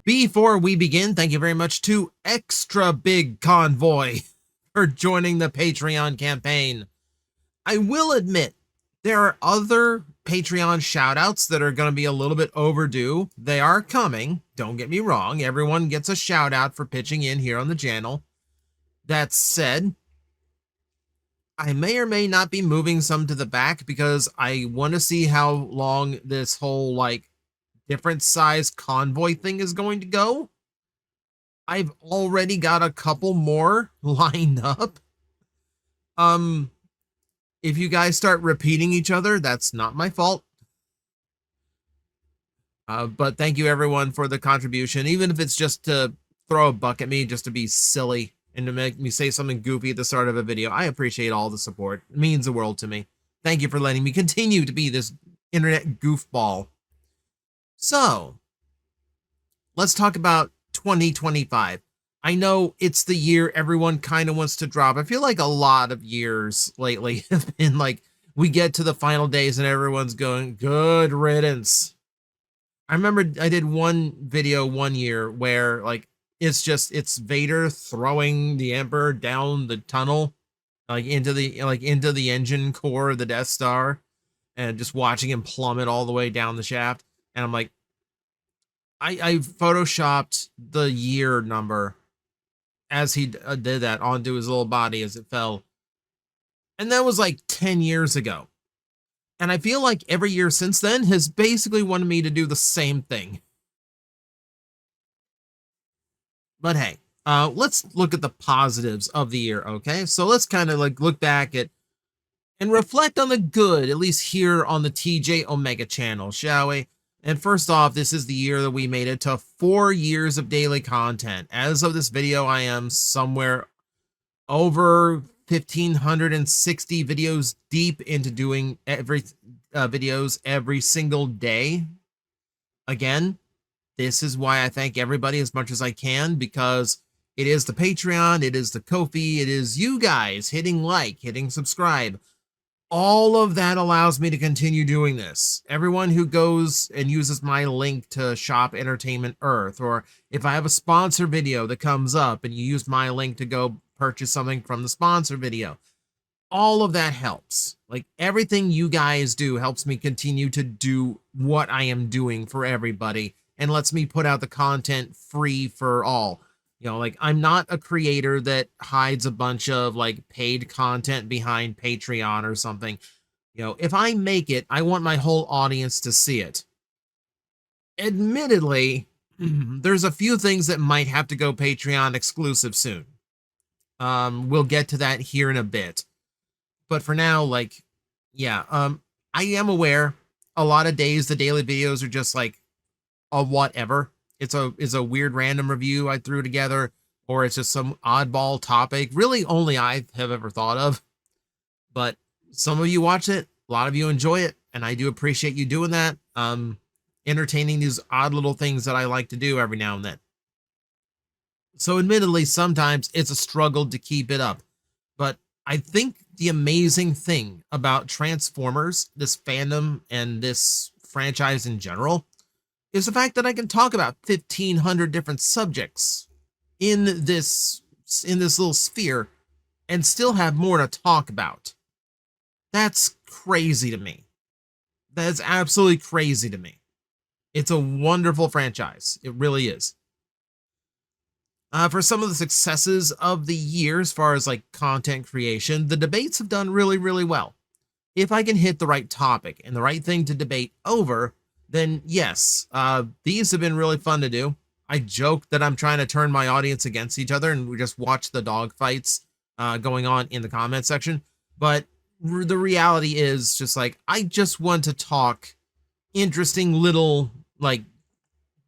Before we begin, thank you very much to Extra Big Convoy for joining the Patreon campaign. I will admit, there are other Patreon shoutouts that are going to be a little bit overdue. They are coming, don't get me wrong. Everyone gets a shout out for pitching in here on the channel. That said, I may or may not be moving some to the back because I want to see how long this whole different size convoy thing is going to go. I've already got a couple more lined up. If you guys start repeating each other, that's not my fault. But thank you everyone for the contribution, even if it's just to throw a buck at me, just to be silly and to make me say something goofy at the start of a video. I appreciate all the support. It means the world to me. Thank you for letting me continue to be this internet goofball. So, let's talk about 2025. I know it's the year everyone kind of wants to drop. I feel like a lot of years lately have been we get to the final days and everyone's going, good riddance. I remember I did one video one year where it's Vader throwing the Emperor down the tunnel, into the engine core of the Death Star, and just watching him plummet all the way down the shaft. And I'm like, I photoshopped the year number as he did that onto his little body as it fell. And that was 10 years ago. And I feel like every year since then has basically wanted me to do the same thing. But hey, let's look at the positives of the year, okay? So let's kind of look back at and reflect on the good, at least here on the TJOmega channel, shall we? And first off, this is the year that we made it to 4 years of daily content. As of this video, I am somewhere over 1,560 videos deep into doing videos every single day. Again, this is why I thank everybody as much as I can, because it is the Patreon, it is the Ko-fi, it is you guys hitting like, hitting subscribe. All of that allows me to continue doing this. Everyone who goes and uses my link to shop Entertainment Earth, or if I have a sponsor video that comes up and you use my link to go purchase something from the sponsor video, all of that helps. Everything you guys do helps me continue to do what I am doing for everybody and lets me put out the content free for all. I'm not a creator that hides a bunch of paid content behind Patreon or something. If I make it, I want my whole audience to see it. Admittedly, there's a few things that might have to go Patreon exclusive soon. We'll get to that here in a bit. But for now, I am aware a lot of days the daily videos are just a whatever. It's a weird random review I threw together, or it's just some oddball topic, really only I have ever thought of. But some of you watch it, a lot of you enjoy it, and I do appreciate you doing that. Entertaining these odd little things that I like to do every now and then. So admittedly, sometimes it's a struggle to keep it up. But I think the amazing thing about Transformers, this fandom, and this franchise in general, is the fact that I can talk about 1,500 different subjects in this little sphere and still have more to talk about. That's crazy to me. That's absolutely crazy to me. It's a wonderful franchise. It really is. For some of the successes of the year, as far as content creation, the debates have done really, really well. If I can hit the right topic and the right thing to debate over, then yes, these have been really fun to do. I joke that I'm trying to turn my audience against each other and we just watch the dog fights going on in the comment section. But the reality is just I just want to talk interesting little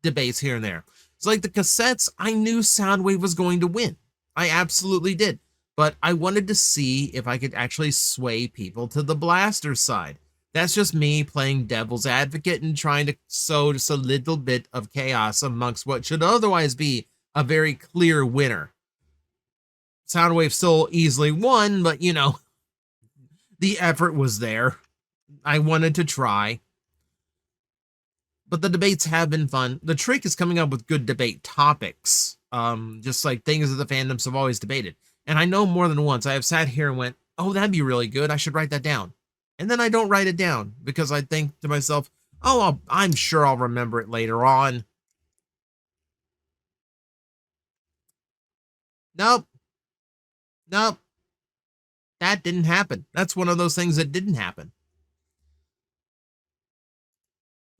debates here and there. It's the cassettes, I knew Soundwave was going to win. I absolutely did. But I wanted to see if I could actually sway people to the blaster side. That's just me playing devil's advocate and trying to sow just a little bit of chaos amongst what should otherwise be a very clear winner. Soundwave still easily won, but the effort was there. I wanted to try. But the debates have been fun. The trick is coming up with good debate topics, just like things that the fandoms have always debated. And I know more than once I have sat here and went, oh, that'd be really good. I should write that down. And then I don't write it down because I think to myself, oh, I'm sure I'll remember it later on. Nope. Nope. That didn't happen. That's one of those things that didn't happen.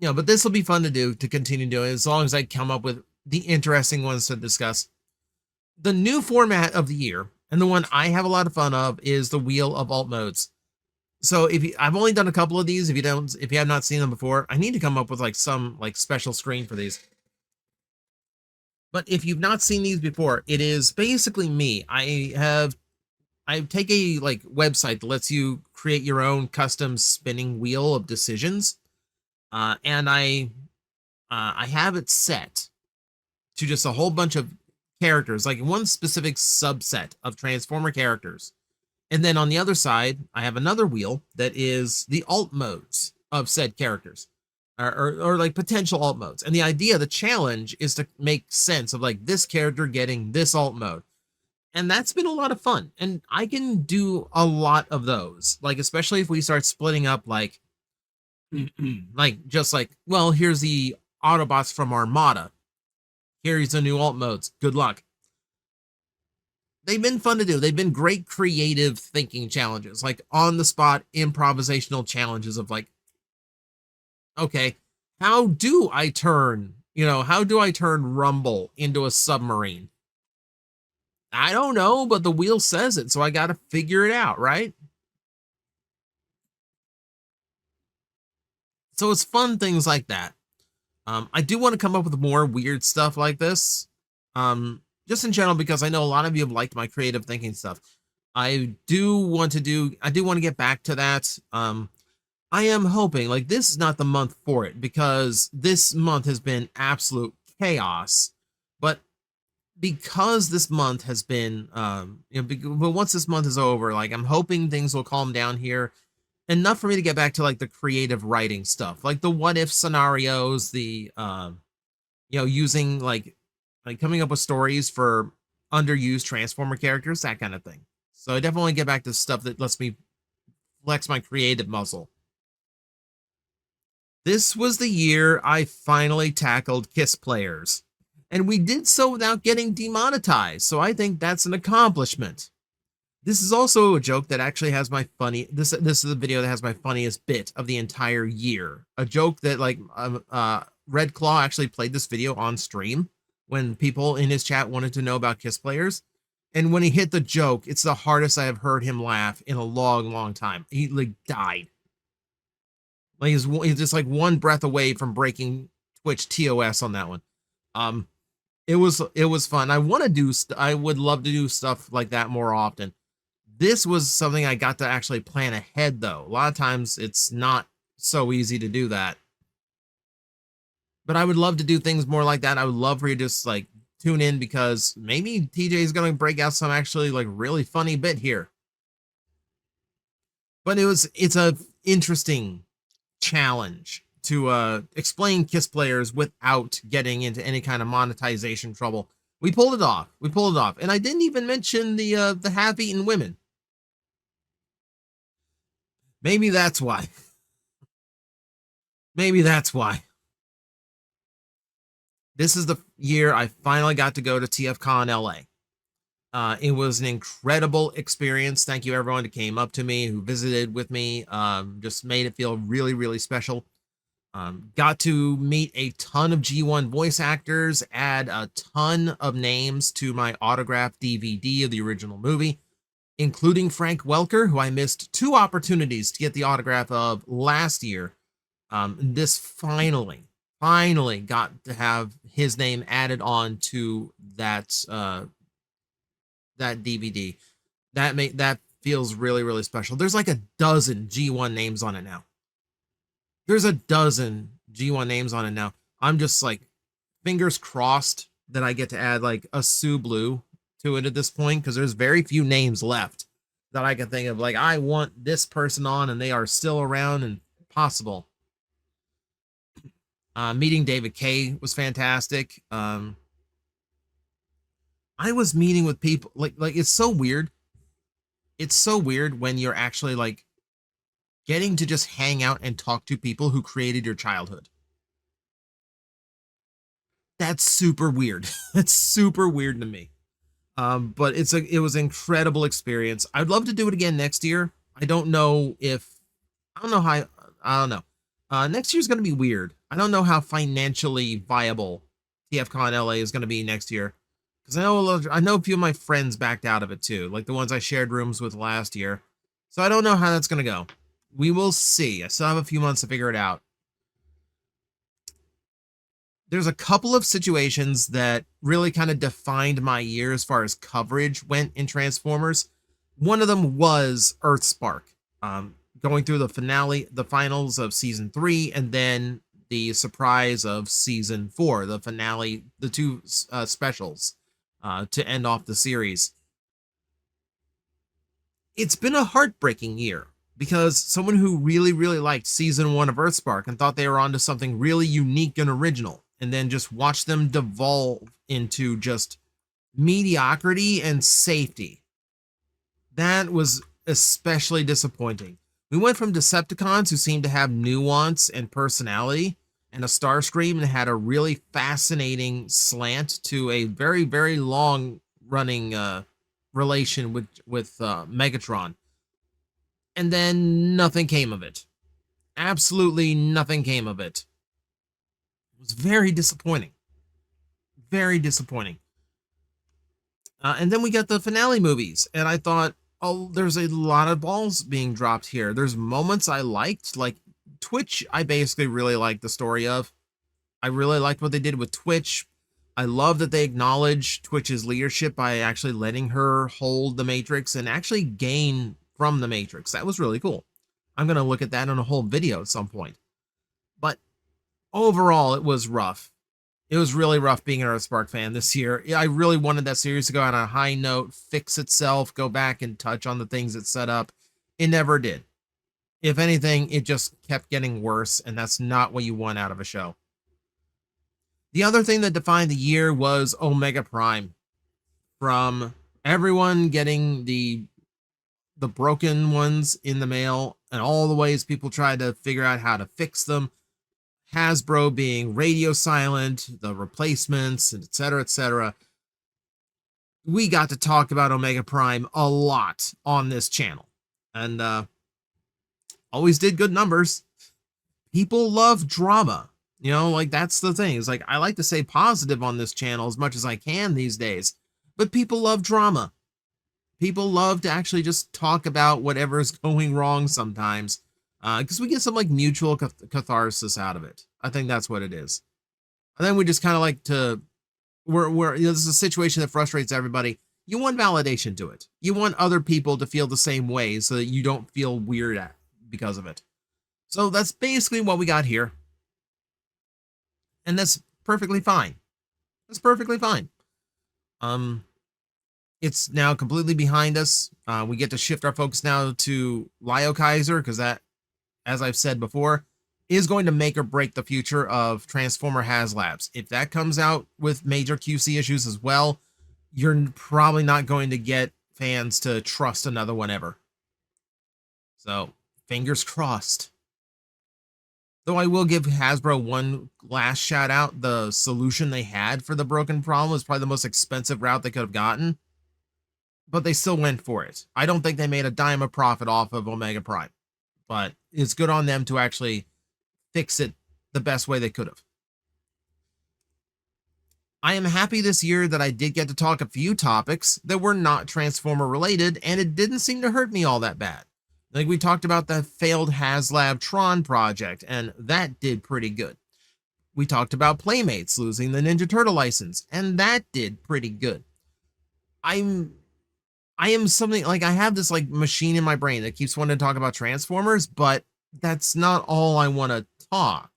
But this will be fun to do, to continue doing, as long as I come up with the interesting ones to discuss. The new format of the year, and the one I have a lot of fun of, is the Wheel of Alt Modes. So I've only done a couple of these. If you have not seen them before, I need to come up with like some like special screen for these. But if you've not seen these before, it is basically me. I take a like website that lets you create your own custom spinning wheel of decisions. And I have it set to just a whole bunch of characters, like one specific subset of Transformer characters. And then on the other side, I have another wheel that is the alt modes of said characters, or like potential alt modes. And the idea, the challenge, is to make sense of like this character getting this alt mode. And that's been a lot of fun. And I can do a lot of those, like especially if we start splitting up like just like, well, here's the Autobots from Armada. Here's the new alt modes. Good luck. They've been fun to do. They've been great creative thinking challenges, like on the spot improvisational challenges of like, okay, how do I turn Rumble into a submarine? I don't know, but the wheel says it, so I got to figure it out, right? So it's fun things like that. I do want to come up with more weird stuff like this. Just in general, because I know a lot of you have liked my creative thinking stuff. I do want to get back to that. I am hoping, like, this is not the month for it, because this month has been absolute chaos. But because this month has been, but once this month is over, like, I'm hoping things will calm down here enough for me to get back to like the creative writing stuff, like the what if scenarios, the using like coming up with stories for underused Transformer characters, that kind of thing. So I definitely get back to stuff that lets me flex my creative muscle. This was the year I finally tackled Kiss Players, and we did so without getting demonetized, so I think that's an accomplishment. This is also a joke that actually has my this is a video that has my funniest bit of the entire year. A joke that like Red Claw actually played this video on stream when people in his chat wanted to know about Kiss Players. And when he hit the joke, it's the hardest I have heard him laugh in a long, long time. He like died. Like he's just like one breath away from breaking Twitch TOS on that one. It was fun. I would love to do stuff like that more often. This was something I got to actually plan ahead, though. A lot of times it's not so easy to do that. But I would love to do things more like that. I would love for you to just like tune in, because maybe TJ is going to break out some actually like really funny bit here. But it's a interesting challenge to explain Kiss Players without getting into any kind of monetization trouble. We pulled it off. And I didn't even mention the half-eaten women. Maybe that's why. This is the year I finally got to go to TFcon LA. It was an incredible experience. Thank you everyone who came up to me, who visited with me. Just made it feel really, really special. Got to meet a ton of G1 voice actors, add a ton of names to my autographed DVD of the original movie, including Frank Welker, who I missed 2 opportunities to get the autograph of last year. This finally got to have his name added on to that DVD. That feels really, really special. There's like a dozen G1 names on it now. I'm just like fingers crossed that I get to add like a Sue Blue to it at this point, because there's very few names left that I can think of. Like, I want this person on and they are still around and possible. Meeting David Kay was fantastic. I was meeting with people like it's so weird. It's so weird when you're actually like getting to just hang out and talk to people who created your childhood. That's super weird. That's super weird to me. But it was an incredible experience. I'd love to do it again next year. I don't know if I don't know how I don't know. Next year's going to be weird. I don't know how financially viable TFcon LA is going to be next year because I know a few of my friends backed out of it too, like the ones I shared rooms with last year. So I don't know how that's going to go. We will see. I still have a few months to figure it out. There's a couple of situations that really kind of defined my year as far as coverage went in Transformers. One of them was EarthSpark, going through the finals of season 3, and then the surprise of season 4, the finale, the two specials to end off the series. It's been a heartbreaking year because someone who really, really liked season 1 of EarthSpark and thought they were onto something really unique and original, and then just watch them devolve into just mediocrity and safety. That was especially disappointing. We went from Decepticons who seemed to have nuance and personality, and a Starscream that had a really fascinating slant, to a very, very long running relation with Megatron. And then nothing came of it. Absolutely nothing came of it. It was very disappointing. Very disappointing. And then we got the finale movies, and I thought, oh, there's a lot of balls being dropped here. There's moments I liked, like Twitch. I basically really liked the story of. I really liked what they did with Twitch. I love that they acknowledge Twitch's leadership by actually letting her hold the Matrix and actually gain from the Matrix. That was really cool. I'm going to look at that in a whole video at some point. But overall, it was rough. It was really rough being an EarthSpark fan this year. I really wanted that series to go on a high note, fix itself, go back and touch on the things it set up. It never did. If anything, it just kept getting worse, and that's not what you want out of a show. The other thing that defined the year was Omega Prime. From everyone getting the broken ones in the mail and all the ways people tried to figure out how to fix them, Hasbro being radio silent, the replacements, etc., etc. We got to talk about Omega Prime a lot on this channel, and always did good numbers. People love drama, you know, like that's the thing. It's like I like to say positive on this channel as much as I can these days, but people love drama. People love to actually just talk about whatever's going wrong sometimes. Because we get some like mutual catharsis out of it. I think that's what it is. And then we just kind of like to, we're you know, this is a situation that frustrates everybody. You want validation to it. You want other people to feel the same way so that you don't feel weird because of it. So that's basically what we got here. And that's perfectly fine. That's perfectly fine. It's now completely behind us. We get to shift our focus now to Lio Kaiser, because that, as I've said before, is going to make or break the future of Transformer HasLabs. If that comes out with major QC issues as well, you're probably not going to get fans to trust another one ever. So, fingers crossed. Though I will give Hasbro one last shout out. The solution they had for the broken problem was probably the most expensive route they could have gotten, but they still went for it. I don't think they made a dime of profit off of Omega Prime, but it's good on them to actually fix it the best way they could have. I am happy this year that I did get to talk a few topics that were not Transformer related, and it didn't seem to hurt me all that bad. Like we talked about the failed HasLab Tron project, and that did pretty good. We talked about Playmates losing the Ninja Turtle license, and that did pretty good. I am something like, I have this like machine in my brain that keeps wanting to talk about Transformers, but that's not all I want to talk.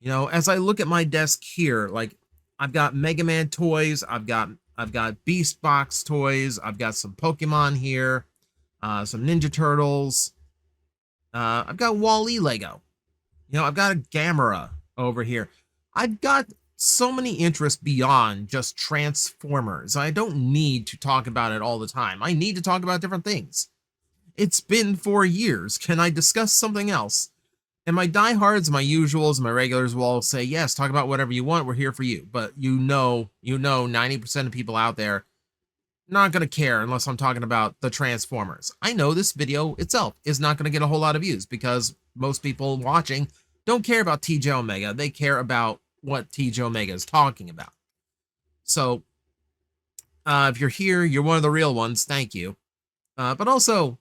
You know, as I look at my desk here, like I've got Mega Man toys, I've got Beast Box toys, I've got some Pokemon here, some Ninja Turtles, I've got Wall-E Lego. You know, I've got a Gamera over here. I've got so many interests beyond just Transformers. I don't need to talk about it all the time. I need to talk about different things. It's been 4 years. Can I discuss something else? And my diehards, my usuals, my regulars will all say, yes, talk about whatever you want. We're here for you. But 90% of people out there not going to care unless I'm talking about the Transformers. I know this video itself is not going to get a whole lot of views because most people watching don't care about TJOmega. They care about what TJOmega is talking about. So if you're here, you're one of the real ones. Thank you. But also,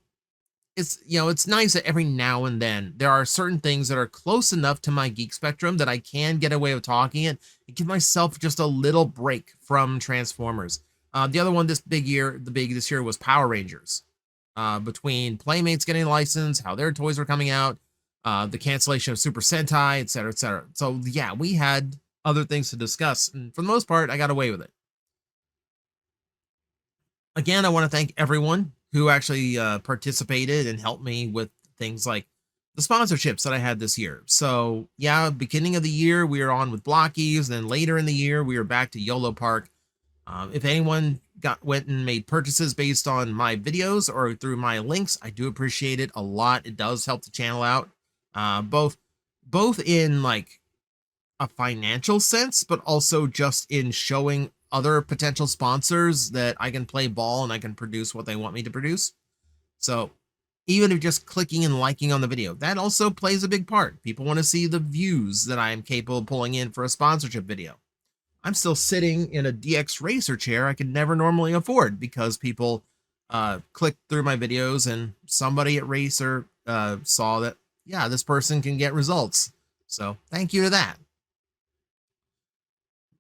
it's nice that every now and then there are certain things that are close enough to my geek spectrum that I can get away with talking it and give myself just a little break from Transformers. The other one this year was Power Rangers. Between Playmates getting a license, how their toys were coming out, the cancellation of Super Sentai, etc., etc. So yeah, we had other things to discuss, and for the most part, I got away with it. Again, I want to thank everyone who actually participated and helped me with things like the sponsorships that I had this year. So yeah, beginning of the year, we were on with Blockies, then later in the year, we were back to YOLO Park. If anyone went and made purchases based on my videos or through my links, I do appreciate it a lot. It does help the channel out, both in like a financial sense, but also just in showing other potential sponsors that I can play ball and I can produce what they want me to produce. So even if just clicking and liking on the video, that also plays a big part. People want to see the views that I am capable of pulling in for a sponsorship video. I'm still sitting in a DX Racer chair I could never normally afford because people clicked through my videos and somebody at Racer saw that, yeah, this person can get results. So thank you to that.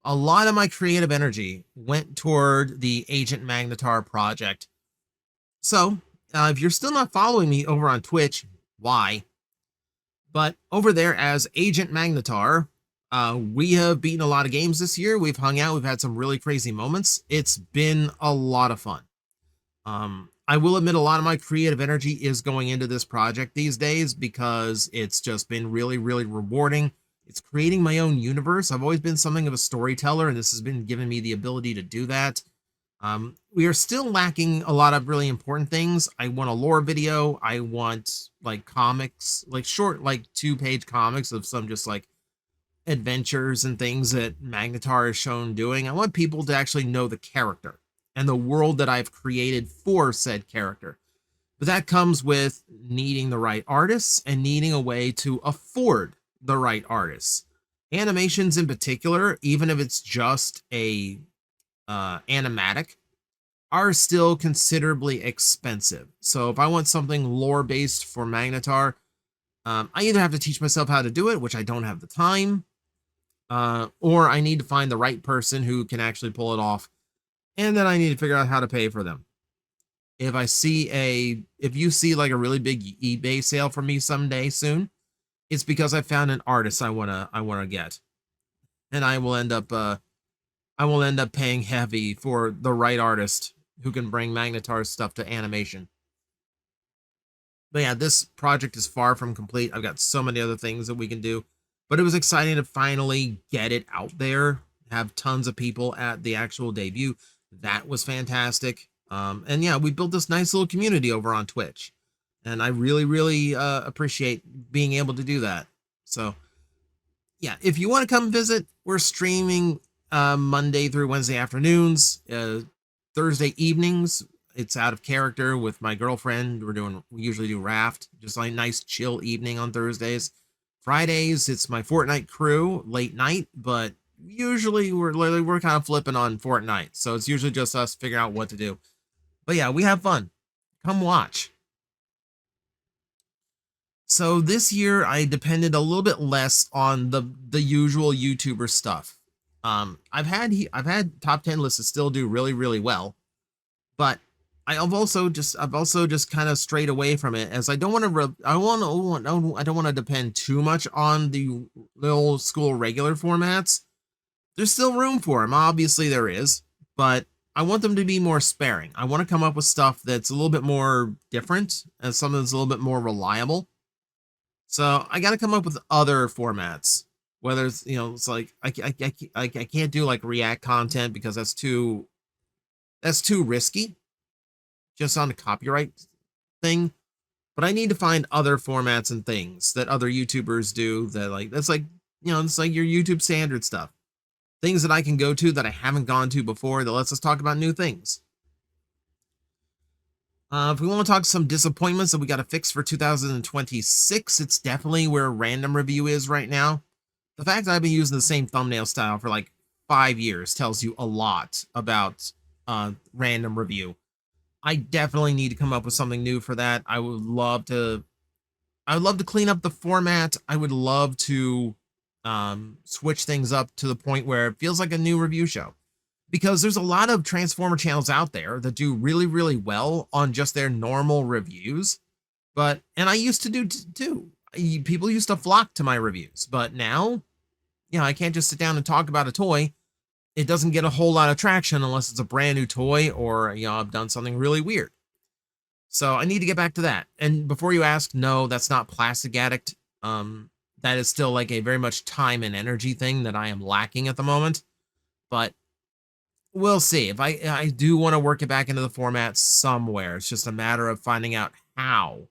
A lot of my creative energy went toward the Agent Magnetar project. So if you're still not following me over on Twitch, why? But over there as Agent Magnetar, we have beaten a lot of games this year. We've hung out. We've had some really crazy moments. It's been a lot of fun. I will admit a lot of my creative energy is going into this project these days because it's just been really, really rewarding. It's creating my own universe. I've always been something of a storyteller, and this has been giving me the ability to do that. We are still lacking a lot of really important things. I want a lore video. I want like comics, like short, like 2-page comics of some just like adventures and things that Magnetar is shown doing. I want people to actually know the character and the world that I've created for said character. But that comes with needing the right artists and needing a way to afford the right artists. Animations in particular, even if it's just a animatic, are still considerably expensive. So if I want something lore based for Magnetar, I either have to teach myself how to do it, which I don't have the time, or I need to find the right person who can actually pull it off, and then I need to figure out how to pay for them. If you see like a really big eBay sale for me someday soon, it's because I found an artist I wanna get, and I will end up paying heavy for the right artist who can bring Magnetar's stuff to animation. But yeah, this project is far from complete. I've got so many other things that we can do, but it was exciting to finally get it out there, have tons of people at the actual debut. That was fantastic. And yeah, we built this nice little community over on Twitch, and I really, really appreciate being able to do that. So yeah, if you want to come visit, we're streaming Monday through Wednesday afternoons, Thursday evenings. It's out of character with my girlfriend. We usually do Raft, just like nice chill evening on Thursdays. Fridays, it's my Fortnite crew, late night, but usually we're kind of flipping on Fortnite. So it's usually just us figuring out what to do. But yeah, we have fun. Come watch. So this year I depended a little bit less on the usual YouTuber stuff. I've had top 10 lists that still do really, really well, but I've also just kind of strayed away from it, as I don't want to depend too much on the old school regular formats. There's still room for them, obviously there is, but I want them to be more sparing. I want to come up with stuff that's a little bit more different and something that's a little bit more reliable. So I got to come up with other formats. Whether it's, you know, it's like I can't do like React content because that's too risky just on a copyright thing. But I need to find other formats and things that other YouTubers do that like that's like, you know, it's like your YouTube standard stuff. Things that I can go to that I haven't gone to before that lets us talk about new things. If we want to talk some disappointments that we got to fix for 2026, it's definitely where random review is right now. The fact that I've been using the same thumbnail style for like 5 years tells you a lot about random review. I definitely need to come up with something new for that. I would love to clean up the format. I would love to switch things up to the point where it feels like a new review show. Because there's a lot of Transformer channels out there that do really, really well on just their normal reviews. And I used to do too. People used to flock to my reviews, but now, you know, I can't just sit down and talk about a toy. It doesn't get a whole lot of traction unless it's a brand new toy or, you know, I've done something really weird. So I need to get back to that. And before you ask, no, that's not Plastic Addict. That is still like a very much time and energy thing that I am lacking at the moment. But we'll see. If I do want to work it back into the format somewhere. It's just a matter of finding out how.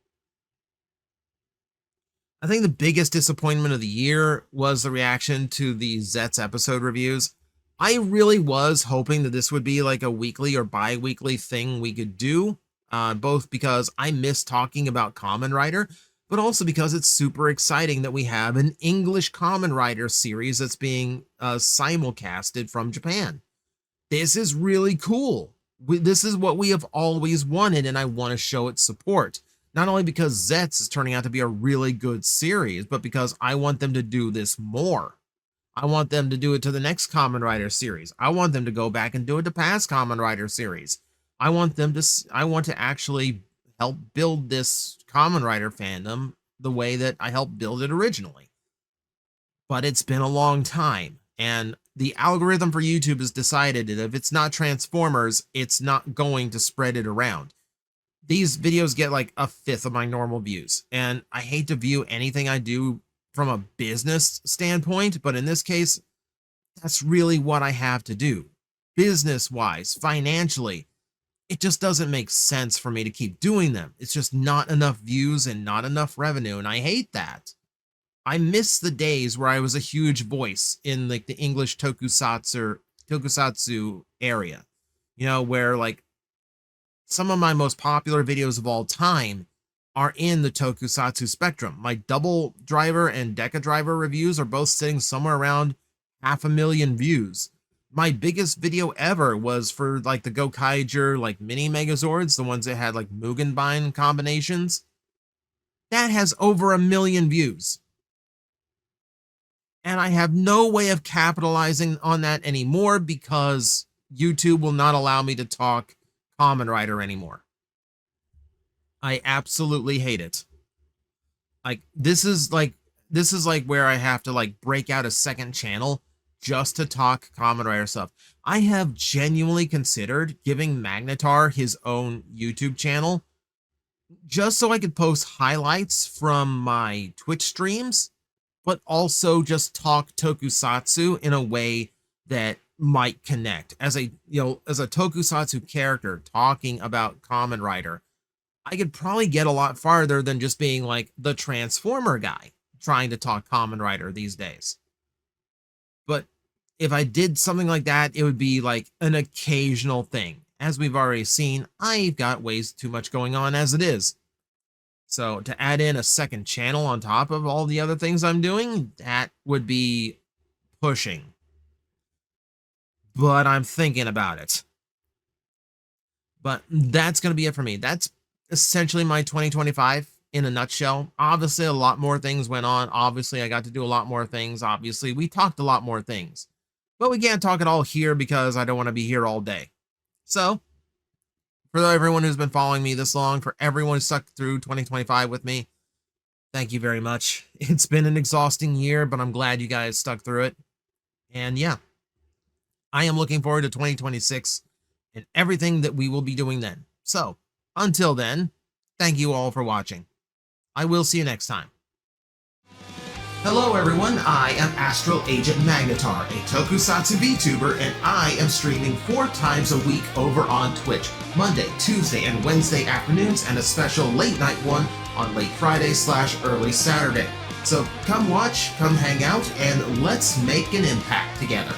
I think the biggest disappointment of the year was the reaction to the Zets episode reviews. I really was hoping that this would be like a weekly or bi-weekly thing we could do, both because I miss talking about Kamen Rider, but also because it's super exciting that we have an English Kamen Rider series that's being simulcasted from Japan. This is really cool. This is what we have always wanted, and I want to show its support. Not only because Zets is turning out to be a really good series, but because I want them to do this more. I want them to do it to the next Kamen Rider series. I want them to go back and do it to past Kamen Rider series. I want to actually help build this Kamen Rider fandom the way that I helped build it originally. But it's been a long time, and the algorithm for YouTube has decided that if it's not Transformers, it's not going to spread it around. These videos get like a fifth of my normal views, and I hate to view anything I do from a business standpoint, but in this case, that's really what I have to do. Business-wise, financially, it just doesn't make sense for me to keep doing them. It's just not enough views and not enough revenue, and I hate that. I miss the days where I was a huge voice in like the English tokusatsu area. You know, where like some of my most popular videos of all time are in the tokusatsu spectrum. My Double Driver and Deca Driver reviews are both sitting somewhere around 500,000 views. My biggest video ever was for like the Gokaiger like mini Megazords, the ones that had like Mugenbein combinations. That has over 1 million views. And I have no way of capitalizing on that anymore because YouTube will not allow me to talk Kamen Rider anymore. I absolutely hate it. Like this is like where I have to like break out a second channel just to talk Kamen Rider stuff. I have genuinely considered giving Magnetar his own YouTube channel just so I could post highlights from my Twitch streams, but also just talk tokusatsu in a way that might connect. As a tokusatsu character talking about Kamen Rider, I could probably get a lot farther than just being like the Transformer guy trying to talk Kamen Rider these days. But if I did something like that, it would be like an occasional thing. As we've already seen, I've got ways too much going on as it is. So to add in a second channel on top of all the other things I'm doing, that would be pushing. But I'm thinking about it. But that's going to be it for me. That's essentially my 2025 in a nutshell. Obviously, a lot more things went on. Obviously, I got to do a lot more things. Obviously, we talked a lot more things. But we can't talk it all here because I don't want to be here all day. So, for everyone who's been following me this long, for everyone who stuck through 2025 with me, thank you very much. It's been an exhausting year, but I'm glad you guys stuck through it. And yeah, I am looking forward to 2026 and everything that we will be doing then. So, until then, thank you all for watching. I will see you next time. Hello everyone, I am Astral Agent Magnetar, a Tokusatsu VTuber, and I am streaming 4 times a week over on Twitch, Monday, Tuesday, and Wednesday afternoons, and a special late night one on late Friday/early Saturday. So come watch, come hang out, and let's make an impact together.